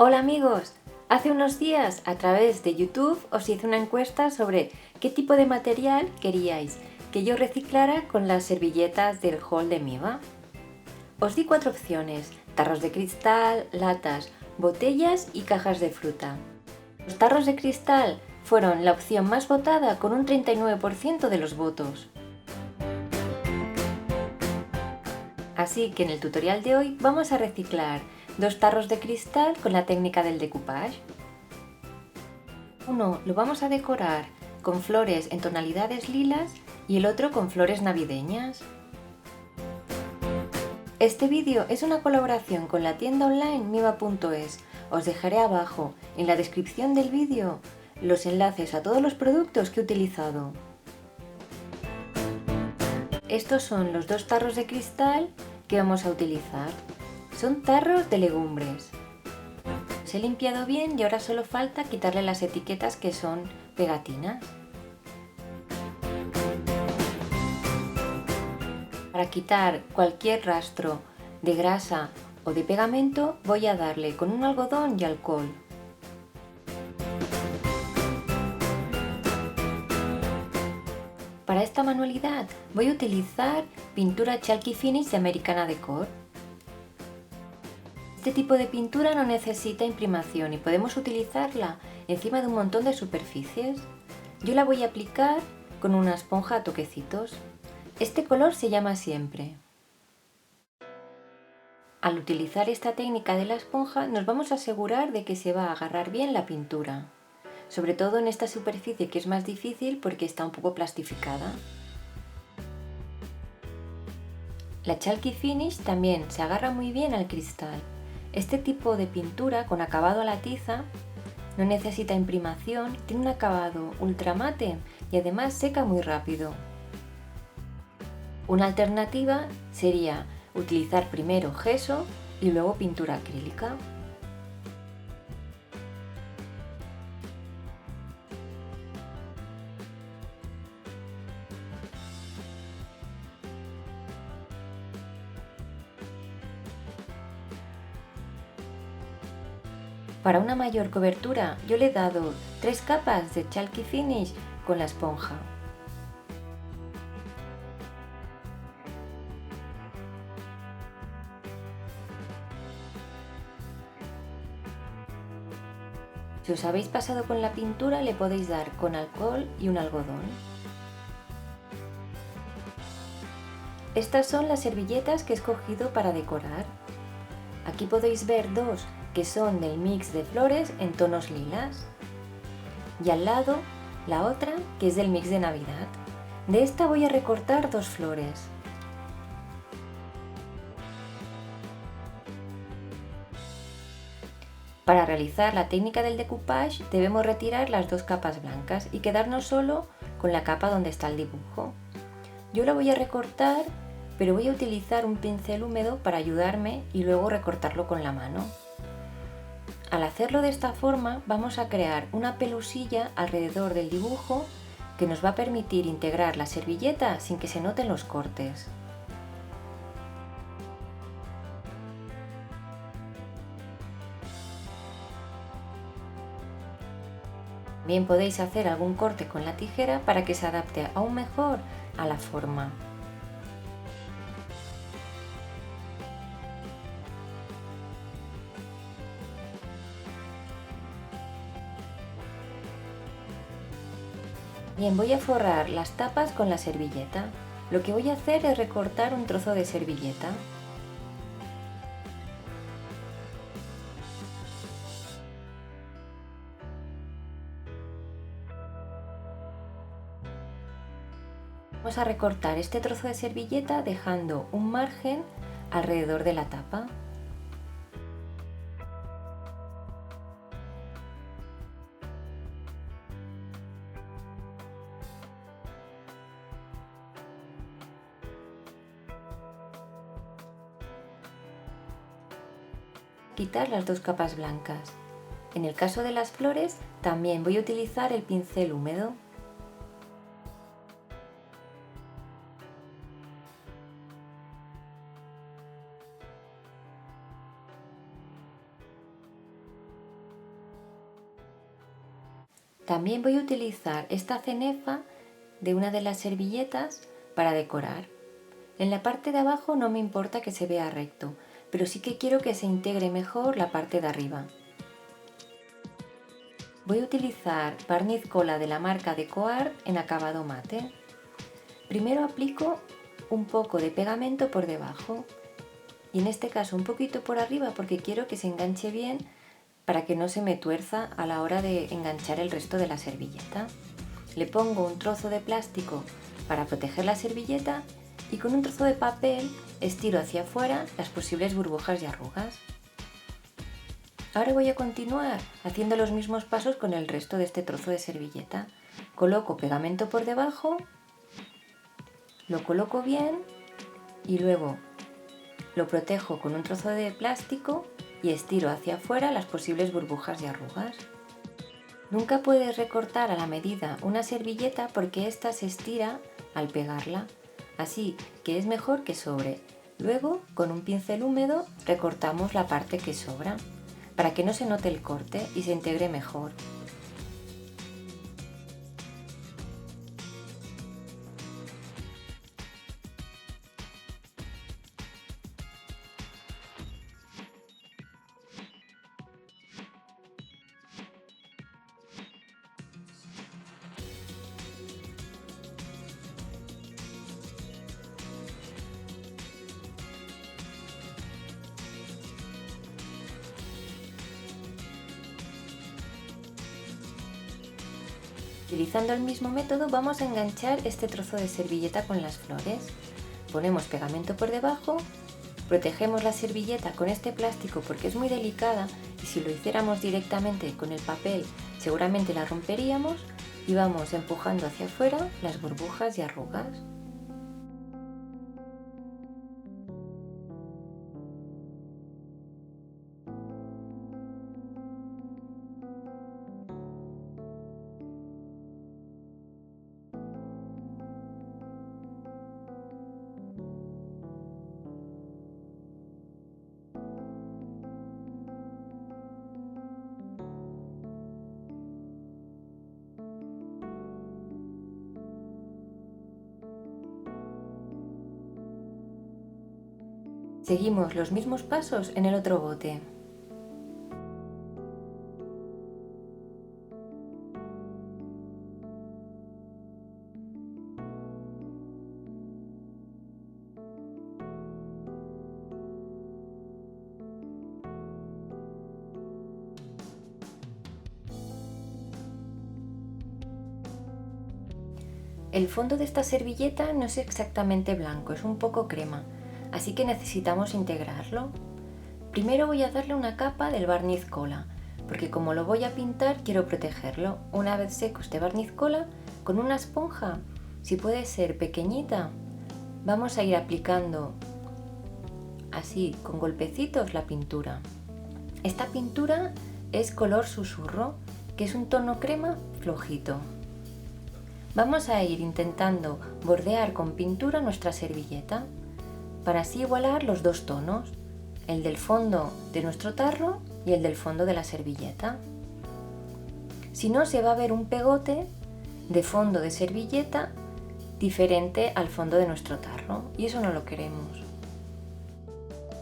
Hola amigos, hace unos días a través de YouTube os hice una encuesta sobre qué tipo de material queríais que yo reciclara con las servilletas del haul de Miva. Os di 4 opciones: tarros de cristal, latas, botellas y cajas de fruta. Los tarros de cristal fueron la opción más votada con un 39% de los votos. Así que en el tutorial de hoy vamos a reciclar 2 tarros de cristal con la técnica del decoupage. Uno lo vamos a decorar con flores en tonalidades lilas y el otro con flores navideñas. Este vídeo es una colaboración con la tienda online miva.es. Os dejaré abajo en la descripción del vídeo los enlaces a todos los productos que he utilizado. Estos son los 2 tarros de cristal que vamos a utilizar. Son tarros de legumbres. Los he limpiado bien y ahora solo falta quitarle las etiquetas que son pegatinas. Para quitar cualquier rastro de grasa o de pegamento voy a darle con un algodón y alcohol. Para esta manualidad voy a utilizar pintura Chalky Finish de Americana Decor. Este tipo de pintura no necesita imprimación y podemos utilizarla encima de un montón de superficies. Yo la voy a aplicar con una esponja a toquecitos. Este color se llama siempre. Al utilizar esta técnica de la esponja nos vamos a asegurar de que se va a agarrar bien la pintura, sobre todo en esta superficie que es más difícil porque está un poco plastificada. La Chalky Finish también se agarra muy bien al cristal. Este tipo de pintura con acabado a la tiza no necesita imprimación, tiene un acabado ultra mate y además seca muy rápido. Una alternativa sería utilizar primero gesso y luego pintura acrílica. Para una mayor cobertura yo le he dado 3 capas de Chalky Finish con la esponja. Si os habéis pasado con la pintura le podéis dar con alcohol y un algodón. Estas son las servilletas que he escogido para decorar. Aquí podéis ver 2 que son del mix de flores en tonos lilas y al lado la otra que es del mix de Navidad. De esta voy a recortar 2 flores. Para realizar la técnica del decoupage debemos retirar las 2 capas blancas y quedarnos solo con la capa donde está el dibujo. Yo la voy a recortar, pero voy a utilizar un pincel húmedo para ayudarme y luego recortarlo con la mano. Al hacerlo de esta forma vamos a crear una pelusilla alrededor del dibujo que nos va a permitir integrar la servilleta sin que se noten los cortes. Bien podéis hacer algún corte con la tijera para que se adapte aún mejor a la forma. Bien, voy a forrar las tapas con la servilleta. Lo que voy a hacer es recortar un trozo de servilleta. Vamos a recortar este trozo de servilleta dejando un margen alrededor de la tapa. Quitar las 2 capas blancas. En el caso de las flores también voy a utilizar el pincel húmedo. También voy a utilizar esta cenefa de una de las servilletas para decorar. En la parte de abajo no me importa que se vea recto, pero sí que quiero que se integre mejor la parte de arriba. Voy a utilizar barniz cola de la marca DecoArt en acabado mate. Primero aplico un poco de pegamento por debajo y en este caso un poquito por arriba porque quiero que se enganche bien para que no se me tuerza a la hora de enganchar el resto de la servilleta. Le pongo un trozo de plástico para proteger la servilleta y con un trozo de papel estiro hacia afuera las posibles burbujas y arrugas. Ahora voy a continuar haciendo los mismos pasos con el resto de este trozo de servilleta. Coloco pegamento por debajo, lo coloco bien y luego lo protejo con un trozo de plástico y estiro hacia afuera las posibles burbujas y arrugas. Nunca puedes recortar a la medida una servilleta porque ésta se estira al pegarla, así que es mejor que sobre. Luego, con un pincel húmedo, recortamos la parte que sobra, para que no se note el corte y se integre mejor. Utilizando el mismo método vamos a enganchar este trozo de servilleta con las flores. Ponemos pegamento por debajo, protegemos la servilleta con este plástico porque es muy delicada y si lo hiciéramos directamente con el papel seguramente la romperíamos y vamos empujando hacia afuera las burbujas y arrugas. Seguimos los mismos pasos en el otro bote. El fondo de esta servilleta no es exactamente blanco, es un poco crema, así que necesitamos integrarlo. Primero voy a darle una capa del barniz cola, porque como lo voy a pintar quiero protegerlo. Una vez seco este barniz cola, con una esponja, si puede ser pequeñita, vamos a ir aplicando así con golpecitos la pintura. Esta pintura es color susurro, que es un tono crema flojito. Vamos a ir intentando bordear con pintura nuestra servilleta para así igualar los dos tonos, el del fondo de nuestro tarro y el del fondo de la servilleta. Si no, se va a ver un pegote de fondo de servilleta diferente al fondo de nuestro tarro y eso no lo queremos.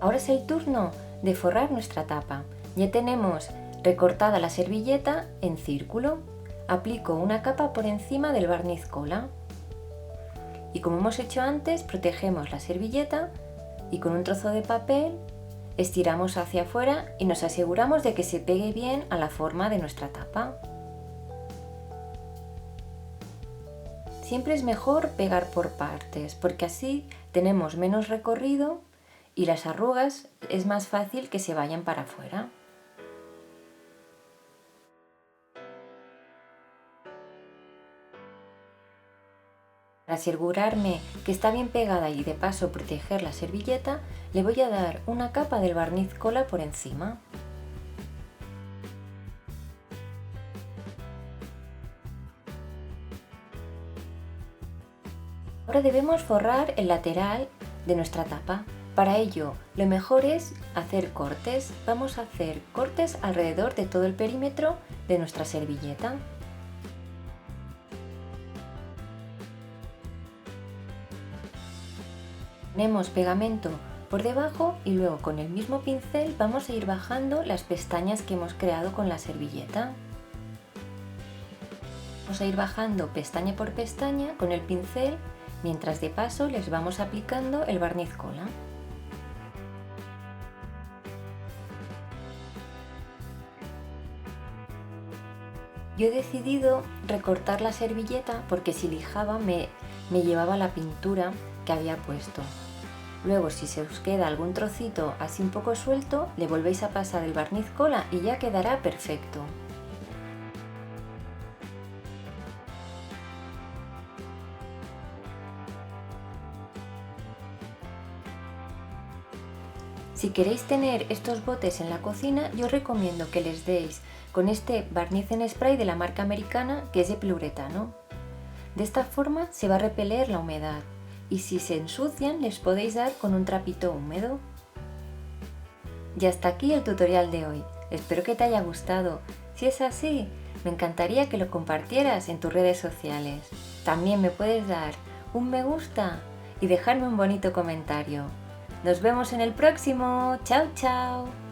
Ahora es el turno de forrar nuestra tapa. Ya tenemos recortada la servilleta en círculo. Aplico una capa por encima del barniz cola y como hemos hecho antes protegemos la servilleta y con un trozo de papel estiramos hacia afuera y nos aseguramos de que se pegue bien a la forma de nuestra tapa. Siempre es mejor pegar por partes porque así tenemos menos recorrido y las arrugas es más fácil que se vayan para afuera. Para asegurarme que está bien pegada y de paso proteger la servilleta, le voy a dar una capa del barniz cola por encima. Ahora debemos forrar el lateral de nuestra tapa. Para ello, lo mejor es hacer cortes. Vamos a hacer cortes alrededor de todo el perímetro de nuestra servilleta. Ponemos pegamento por debajo y luego con el mismo pincel vamos a ir bajando las pestañas que hemos creado con la servilleta. Vamos a ir bajando pestaña por pestaña con el pincel, mientras de paso les vamos aplicando el barniz cola. Yo he decidido recortar la servilleta porque si lijaba me llevaba la pintura que había puesto. Luego, si se os queda algún trocito así un poco suelto, le volvéis a pasar el barniz cola y ya quedará perfecto. Si queréis tener estos botes en la cocina, yo os recomiendo que les deis con este barniz en spray de la marca americana, que es de poliuretano. De esta forma se va a repeler la humedad y si se ensucian les podéis dar con un trapito húmedo. Y hasta aquí el tutorial de hoy. Espero que te haya gustado. Si es así, me encantaría que lo compartieras en tus redes sociales. También me puedes dar un me gusta y dejarme un bonito comentario. Nos vemos en el próximo. ¡Chao, chao!